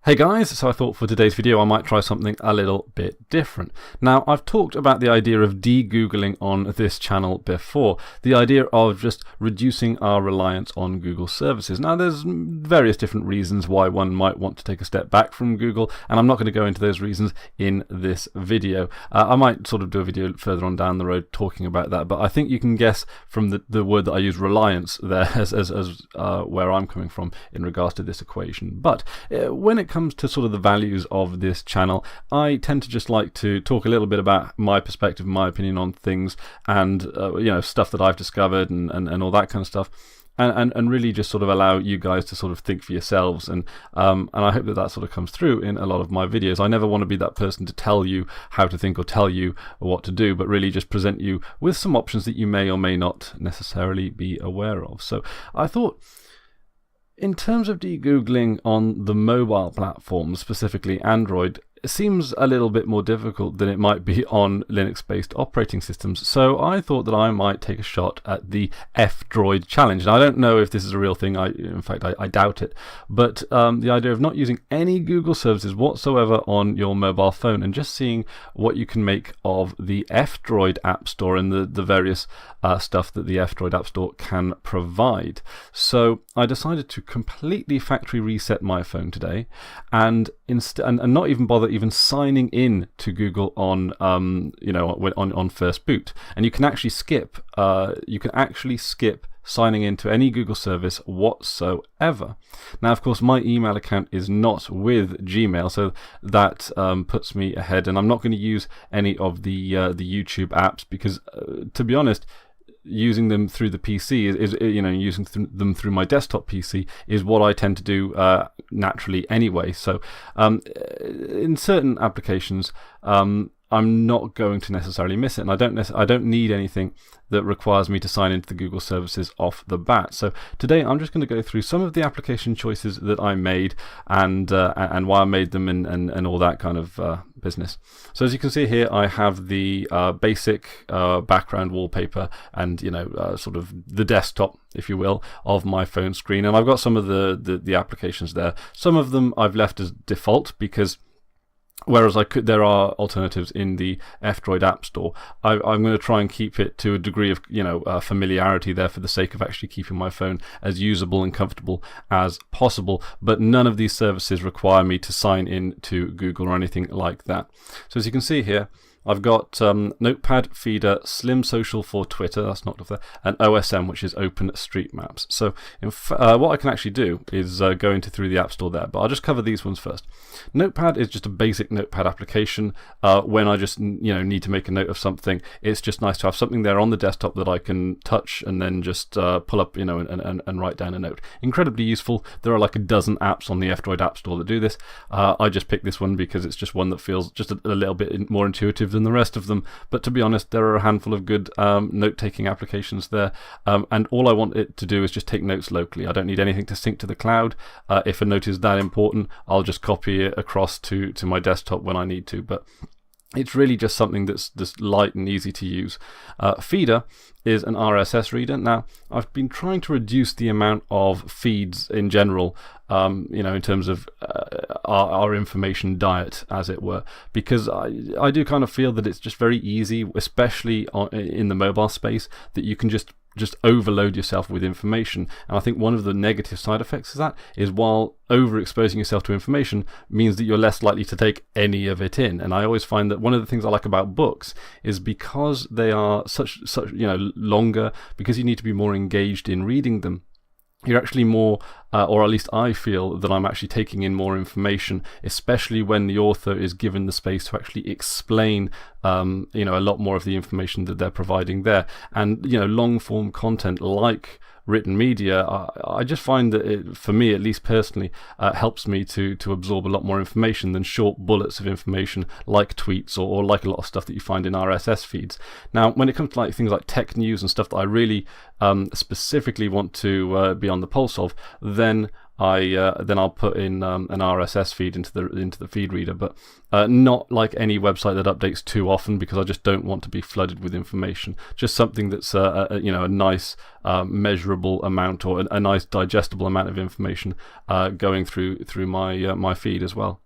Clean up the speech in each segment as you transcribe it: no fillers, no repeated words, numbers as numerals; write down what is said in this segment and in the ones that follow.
Hey guys, so I thought for today's video I might try something a little bit different. Now, I've talked about the idea of de-Googling on this channel before, the idea of just reducing our reliance on Google services. Now, there's various different reasons why one might want to take a step back from Google, and I'm not going to go into those reasons in this video. I might sort of do a video further on down the road talking about that, but I think you can guess from the word that I use, reliance, there as where I'm coming from in regards to this equation. But when it comes to sort of the values of this channel, I tend to just like to talk a little bit about my perspective, my opinion on things, and stuff that I've discovered and all that kind of stuff. And really just sort of allow you guys to sort of think for yourselves, and I hope that sort of comes through in a lot of my videos. I never want to be that person to tell you how to think or tell you what to do, but really just present you with some options that you may or may not necessarily be aware of. So I thought, in terms of de-Googling on the mobile platforms, specifically Android, it seems a little bit more difficult than it might be on Linux-based operating systems. So I thought that I might take a shot at the F-Droid challenge. Now, I don't know if this is a real thing. In fact, I doubt it. But the idea of not using any Google services whatsoever on your mobile phone and just seeing what you can make of the F-Droid App Store and the various stuff that the F-Droid App Store can provide. So I decided to completely factory reset my phone today, and not even bother even signing in to Google on on first boot. And you can actually skip signing into any Google service whatsoever. Now, of course, my email account is not with Gmail, so that puts me ahead. And I'm not going to use any of the YouTube apps because, to be honest, using them through the PC using them through my desktop PC is what I tend to do naturally anyway. So in certain applications, I'm not going to necessarily miss it, and I don't need anything that requires me to sign into the Google services off the bat. So today I'm just going to go through some of the application choices that I made and why I made them and all that kind of business. So as you can see here, I have the basic background wallpaper and sort of the desktop, if you will, of my phone screen, and I've got some of the applications there. Some of them I've left as default because whereas there are alternatives in the F-Droid App Store. I'm going to try and keep it to a degree of familiarity there for the sake of actually keeping my phone as usable and comfortable as possible. But none of these services require me to sign in to Google or anything like that. So as you can see here, I've got Notepad, Feeder, Slim Social for Twitter, that's not there, and OSM, which is OpenStreetMaps. So what I can actually do is go into through the App Store there, but I'll just cover these ones first. Notepad is just a basic Notepad application. When I just need to make a note of something, it's just nice to have something there on the desktop that I can touch and then just pull up and write down a note. Incredibly useful. There are like a dozen apps on the F-Droid App Store that do this. I just picked this one because it's just one that feels just a little bit more intuitive than the rest of them, but to be honest, there are a handful of good note-taking applications there, and all I want it to do is just take notes locally. I don't need anything to sync to the cloud. If a note is that important, I'll just copy it across to my desktop when I need to, but it's really just something that's light and easy to use. Feeder is an RSS reader. Now, I've been trying to reduce the amount of feeds in general, in terms of our information diet, as it were, because I do kind of feel that it's just very easy, especially in the mobile space, that you can just overload yourself with information. And I think one of the negative side effects of that is, while overexposing yourself to information means that you're less likely to take any of it in. And I always find that one of the things I like about books is because they are such longer, because you need to be more engaged in reading them, you're actually more, or at least I feel that I'm actually taking in more information, especially when the author is given the space to actually explain a lot more of the information that they're providing there. And long form content like written media, I just find that it, for me at least personally, helps me to absorb a lot more information than short bullets of information like tweets or like a lot of stuff that you find in RSS feeds. Now, when it comes to things like tech news and stuff that I really specifically want to be on the pulse of, then then I'll put in an RSS feed into the feed reader, but not like any website that updates too often, because I just don't want to be flooded with information. Just something that's a nice measurable amount, or a nice digestible amount of information going through my feed as well.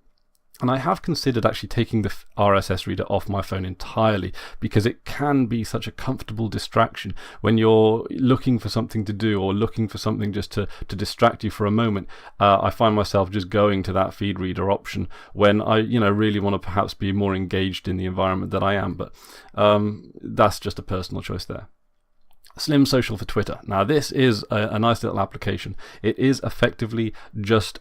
And I have considered actually taking the RSS reader off my phone entirely, because it can be such a comfortable distraction when you're looking for something to do, or looking for something just to distract you for a moment. I find myself just going to that feed reader option when I really want to perhaps be more engaged in the environment that I am. But that's just a personal choice there. Slim Social for Twitter. Now this is a nice little application. It is effectively just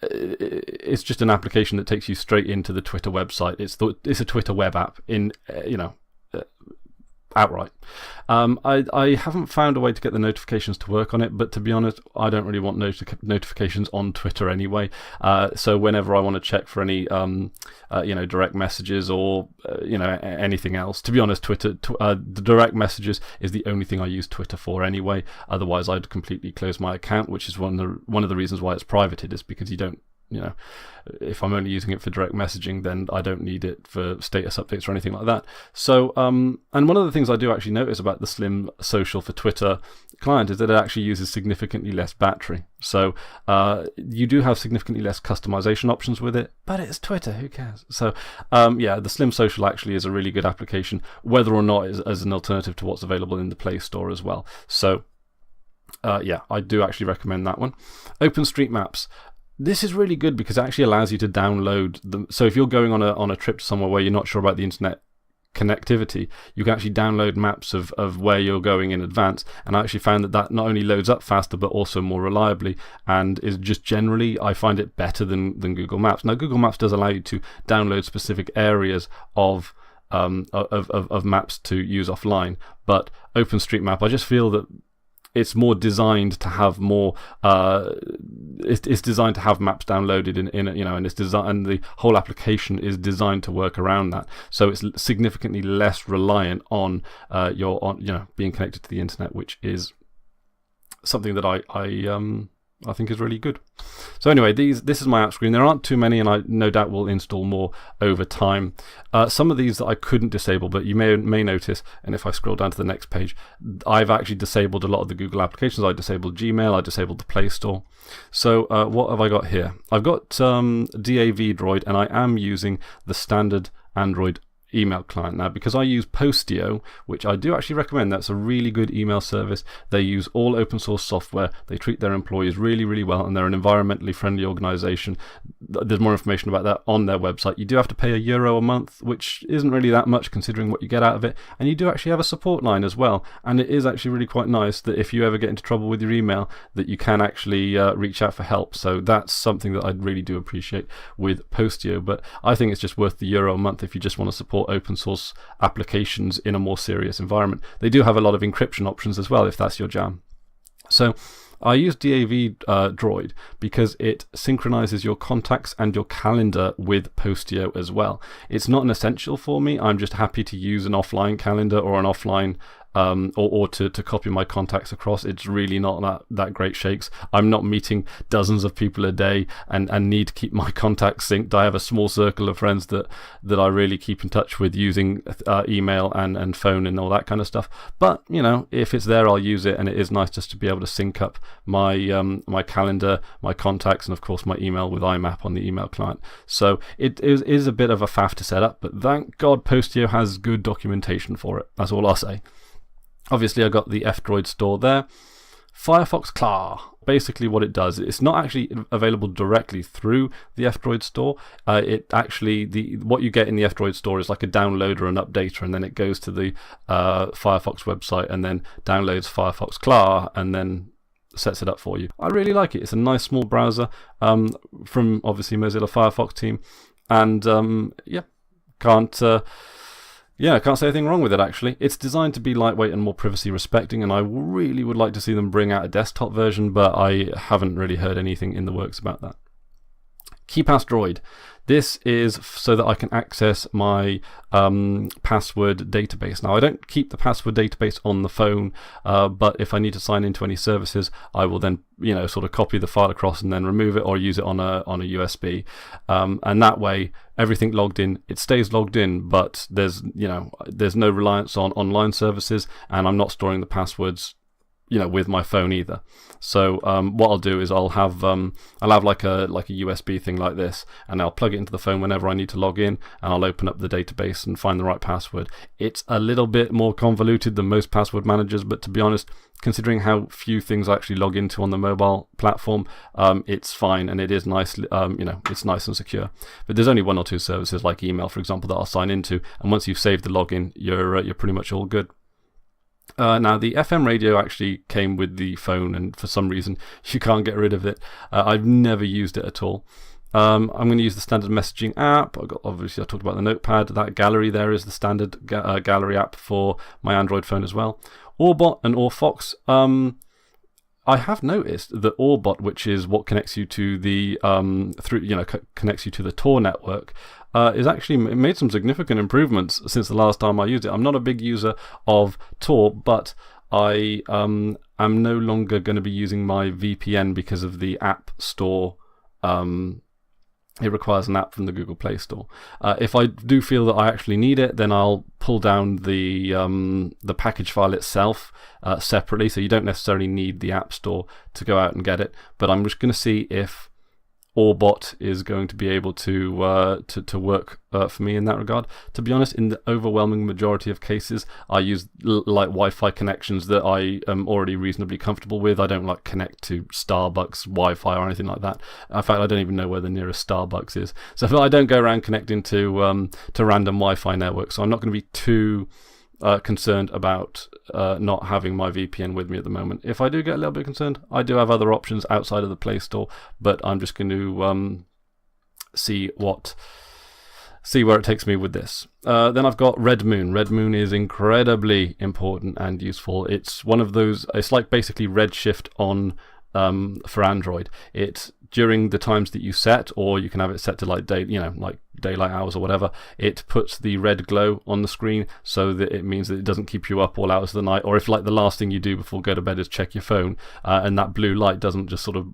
it's just an application that takes you straight into the Twitter website. It's a Twitter web app outright. I haven't found a way to get the notifications to work on it, but to be honest, I don't really want notifications on Twitter anyway. So whenever I want to check for any direct messages or anything else, to be honest, Twitter the direct messages is the only thing I use Twitter for anyway. Otherwise, I'd completely close my account, which is one of the reasons why it's privated, is because you don't. If I'm only using it for direct messaging, then I don't need it for status updates or anything like that. So, and one of the things I do actually notice about the Slim Social for Twitter client is that it actually uses significantly less battery. So, you do have significantly less customization options with it, but it's Twitter, who cares? So, the Slim Social actually is a really good application, whether or not as an alternative to what's available in the Play Store as well. So, I do actually recommend that one. OpenStreetMaps. This is really good because it actually allows you to download them. So if you're going on a trip to somewhere where you're not sure about the internet connectivity, you can actually download maps of where you're going in advance. And I actually found that not only loads up faster, but also more reliably, and is just generally, I find it better than Google Maps. Now, Google Maps does allow you to download specific areas of maps to use offline, but OpenStreetMap, I just feel that it's more designed to have more. It's designed to have maps downloaded and it's designed, and the whole application is designed to work around that. So it's significantly less reliant on being connected to the internet, which is something that I think is really good. So anyway, this is my app screen. There aren't too many, and I no doubt will install more over time. Some of these that I couldn't disable, but you may notice, and if I scroll down to the next page, I've actually disabled a lot of the Google applications. I disabled Gmail, I disabled the Play Store. So what have I got here? I've got DAV Droid, and I am using the standard Android email client now, because I use Postio, which I do actually recommend. That's a really good email service. They use all open source software. They treat their employees really, really well, and they're an environmentally friendly organization. There's more information about that on their website. You do have to pay €1 a month, which isn't really that much considering what you get out of it, and you do actually have a support line as well, and it is actually really quite nice that if you ever get into trouble with your email, that you can actually reach out for help. So that's something that I really do appreciate with Postio, but I think it's just worth the €1 a month if you just want to support open source applications in a more serious environment. They do have a lot of encryption options as well, if that's your jam. So I use DAV Droid because it synchronizes your contacts and your calendar with Postio as well. It's not an essential for me. I'm just happy to use an offline calendar or an offline or to copy my contacts across. It's really not that great shakes. I'm not meeting dozens of people a day and need to keep my contacts synced. I have a small circle of friends that I really keep in touch with using email and phone and all that kind of stuff. But if it's there, I'll use it, and it is nice just to be able to sync up my my calendar, my contacts, and of course my email with IMAP on the email client. So it is a bit of a faff to set up, but thank God Postio has good documentation for it. That's all I'll say. Obviously, I got the F-Droid store there. Firefox Claw. Basically, what it does, it's not actually available directly through the F-Droid store. It actually, what you get in the F-Droid store is like a downloader and updater, and then it goes to the Firefox website and then downloads Firefox Claw and then sets it up for you. I really like it. It's a nice small browser from obviously Mozilla Firefox team, and I can't say anything wrong with it, actually. It's designed to be lightweight and more privacy respecting, and I really would like to see them bring out a desktop version, but I haven't really heard anything in the works about that. KeePass Droid. This is so that I can access my password database. Now, I don't keep the password database on the phone, but if I need to sign into any services, I will then, sort of copy the file across and then remove it or use it on a USB. And that way, everything logged in, it stays logged in, but there's no reliance on online services, and I'm not storing the passwords with my phone either. So what I'll do is I'll have like a USB thing like this, and I'll plug it into the phone whenever I need to log in, and I'll open up the database and find the right password. It's a little bit more convoluted than most password managers, but to be honest, considering how few things I actually log into on the mobile platform, it's fine, and it is nice. It's nice and secure. But there's only one or two services like email, for example, that I'll sign into, and once you've saved the login, you're pretty much all good. Now, the FM radio actually came with the phone, and for some reason you can't get rid of it. I've never used it at all. I'm going to use the standard messaging app. Obviously, I talked about the notepad. That gallery there is the standard gallery app for my Android phone as well. Orbot and Orfox. I have noticed that Orbot, which is what connects you to the connects you to the Tor network, is actually made some significant improvements since the last time I used it. I'm not a big user of Tor, but I am no longer going to be using my VPN because of the App Store. It requires an app from the Google Play Store. If I do feel that I actually need it, then I'll pull down the package file itself separately, so you don't necessarily need the App Store to go out and get it. But I'm just going to see if Orbot is going to be able to work for me in that regard. To be honest, in the overwhelming majority of cases, I use like Wi-Fi connections that I am already reasonably comfortable with. I don't connect to Starbucks Wi-Fi or anything like that. In fact, I don't even know where the nearest Starbucks is. So I don't go around connecting to random Wi-Fi networks. So I'm not going to be too concerned about not having my VPN with me at the moment. If I do get a little bit concerned, I do have other options outside of the Play Store, but I'm just going to see where it takes me with this. Then I've got Red Moon. Red Moon is incredibly important and useful. It's one of those, it's like basically Redshift on for Android. It's during the times that you set, or you can have it set to like daylight hours or whatever, it puts the red glow on the screen, so that it means that it doesn't keep you up all hours of the night, or if like the last thing you do before go to bed is check your phone, and that blue light doesn't just sort of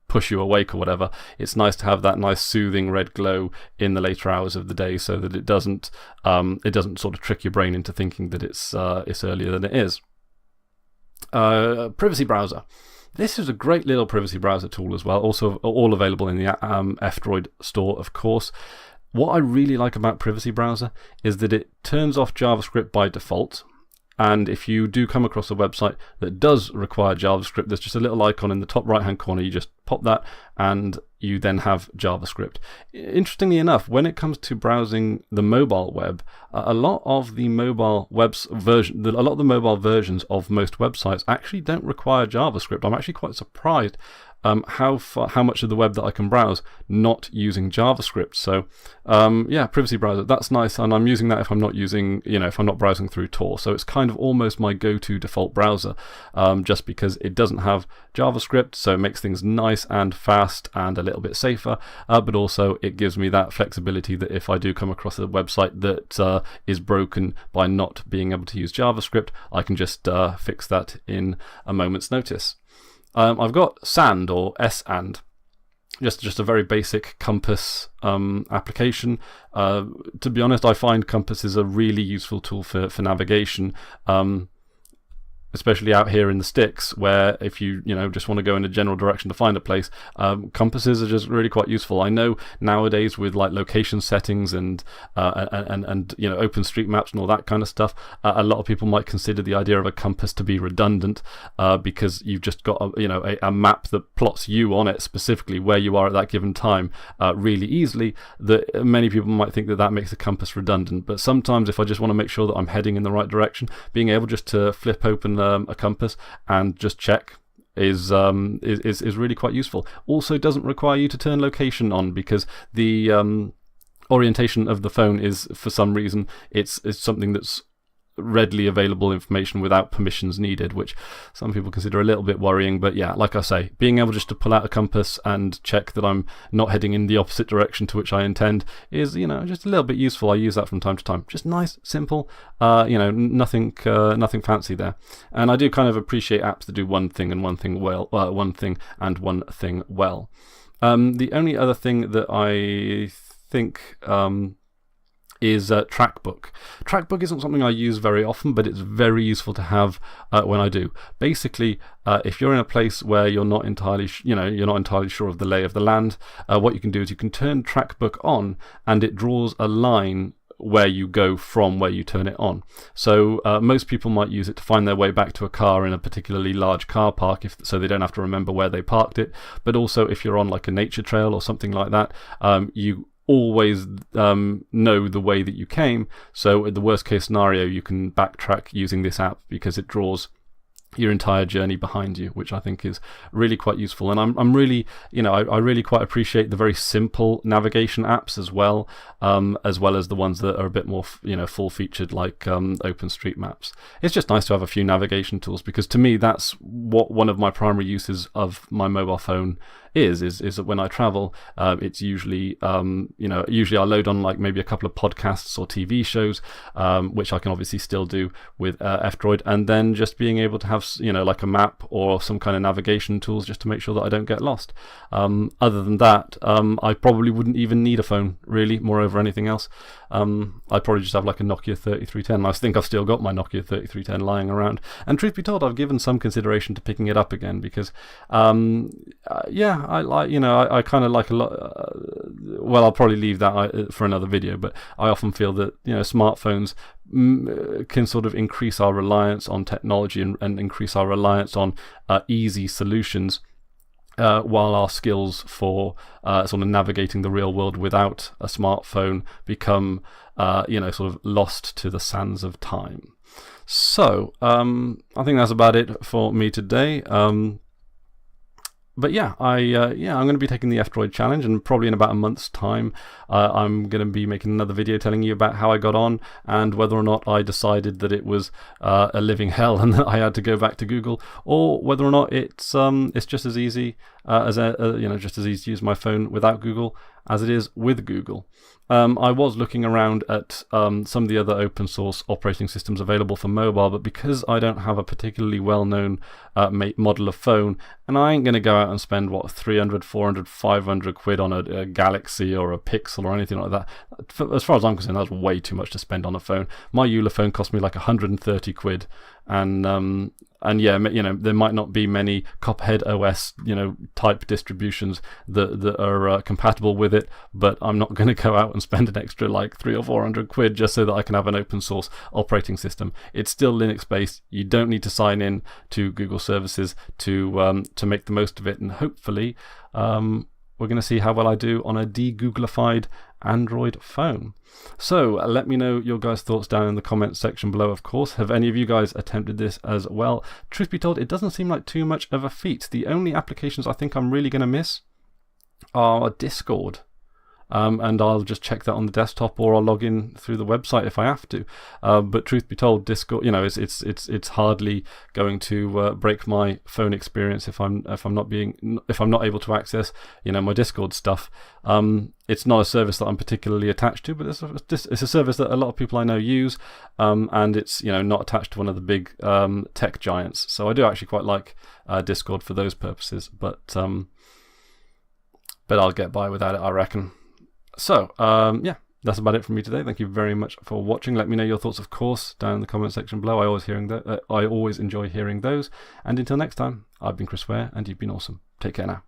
push you awake or whatever. It's nice to have that nice soothing red glow in the later hours of the day, so that it doesn't sort of trick your brain into thinking that it's earlier than it is. Privacy browser. This is a great little privacy browser tool as well, also all available in the F-Droid store, of course. What I really like about Privacy Browser is that it turns off JavaScript by default. And if you do come across a website that does require JavaScript, there's just a little icon in the top right-hand corner. You just pop that, and you then have JavaScript. Interestingly enough, when it comes to browsing the mobile web, a lot of the mobile versions of most websites actually don't require JavaScript. I'm actually quite surprised how much of the web that I can browse not using JavaScript. So Privacy Browser, that's nice, and I'm using that if I'm not using, if I'm not browsing through Tor. So it's kind of almost my go-to default browser, just because it doesn't have JavaScript, so it makes things nice and fast and a little bit safer, but also it gives me that flexibility that if I do come across a website that is broken by not being able to use JavaScript, I can just fix that in a moment's notice. I've got Sand, or S-And, just a very basic compass application. To be honest, I find Compass is a really useful tool for navigation, especially out here in the sticks, where if you just want to go in a general direction to find a place, compasses are just really quite useful. I know nowadays with like location settings and OpenStreetMaps and all that kind of stuff, a lot of people might consider the idea of a compass to be redundant, because you've just got a map that plots you on it specifically where you are at that given time really easily. That many people might think that makes a compass redundant, but sometimes if I just want to make sure that I'm heading in the right direction, being able just to flip open a compass and just check is really quite useful. Also doesn't require you to turn location on, because the orientation of the phone is, for some reason, it's something that's readily available information without permissions needed, which some people consider a little bit worrying. But yeah, like I say, being able just to pull out a compass and check that I'm not heading in the opposite direction to which I intend is, just a little bit useful. I use that from time to time. Just nice, simple, nothing fancy there. And I do kind of appreciate apps that do one thing and one thing well. The only other thing that I think is Trackbook. Trackbook isn't something I use very often, but it's very useful to have when I do. Basically, if you're in a place where you're not entirely sure of the lay of the land, what you can do is you can turn Trackbook on, and it draws a line where you go from where you turn it on. So most people might use it to find their way back to a car in a particularly large car park, so they don't have to remember where they parked it. But also if you're on like a nature trail or something like that, you always know the way that you came. So in the worst case scenario, you can backtrack using this app because it draws your entire journey behind you, which I think is really quite useful. And I'm really, I really quite appreciate the very simple navigation apps as well as the ones that are a bit more, full featured, like OpenStreetMaps. It's just nice to have a few navigation tools, because to me that's what one of my primary uses of my mobile phone is that when I travel, it's usually usually I load on like maybe a couple of podcasts or TV shows, which I can obviously still do with F-Droid, and then just being able to have like a map or some kind of navigation tools just to make sure that I don't get lost. Other than that, I probably wouldn't even need a phone really, moreover anything else. I'd probably just have like a Nokia 3310. I think I've still got my Nokia 3310 lying around, and truth be told, I've given some consideration to picking it up again, because I kind of like a lot. Well, I'll probably leave that for another video, but I often feel that smartphones can sort of increase our reliance on technology and increase our reliance on easy solutions, while our skills for sort of navigating the real world without a smartphone become sort of lost to the sands of time. So I think that's about it for me today. But yeah, I'm going to be taking the F-Droid challenge, and probably in about a month's time, I'm going to be making another video telling you about how I got on and whether or not I decided that it was a living hell and that I had to go back to Google, or whether or not it's just as easy just as easy to use my phone without Google as it is with Google. I was looking around at some of the other open source operating systems available for mobile, but because I don't have a particularly well-known model of phone, and I ain't going to go out and spend 300, 400, 500 quid on a Galaxy or a Pixel or anything like that. As far as I'm concerned, that's way too much to spend on a phone. My Eula phone cost me like 130 quid, and yeah, there might not be many Copperhead OS, type distributions that are compatible with it, but I'm not going to go out and spend an extra like 300 or 400 quid just so that I can have an open source operating system. It's still Linux based. You don't need to sign in to Google services to make the most of it, and hopefully we're going to see how well I do on a de-Googlified Android phone. So let me know your guys' thoughts down in the comments section below, of course. Have any of you guys attempted this as well? Truth be told, it doesn't seem like too much of a feat. The only applications I think I'm really going to miss are Discord. And I'll just check that on the desktop, or I'll log in through the website if I have to. But truth be told, Discord, it's hardly going to break my phone experience if I'm not able to access my Discord stuff. It's not a service that I'm particularly attached to, but it's a service that a lot of people I know use, and it's not attached to one of the big tech giants. So I do actually quite like Discord for those purposes, but I'll get by without it, I reckon. So, yeah, that's about it from me today. Thank you very much for watching. Let me know your thoughts, of course, down in the comment section below. I always enjoy hearing those. And until next time, I've been Chris Ware, and you've been awesome. Take care now.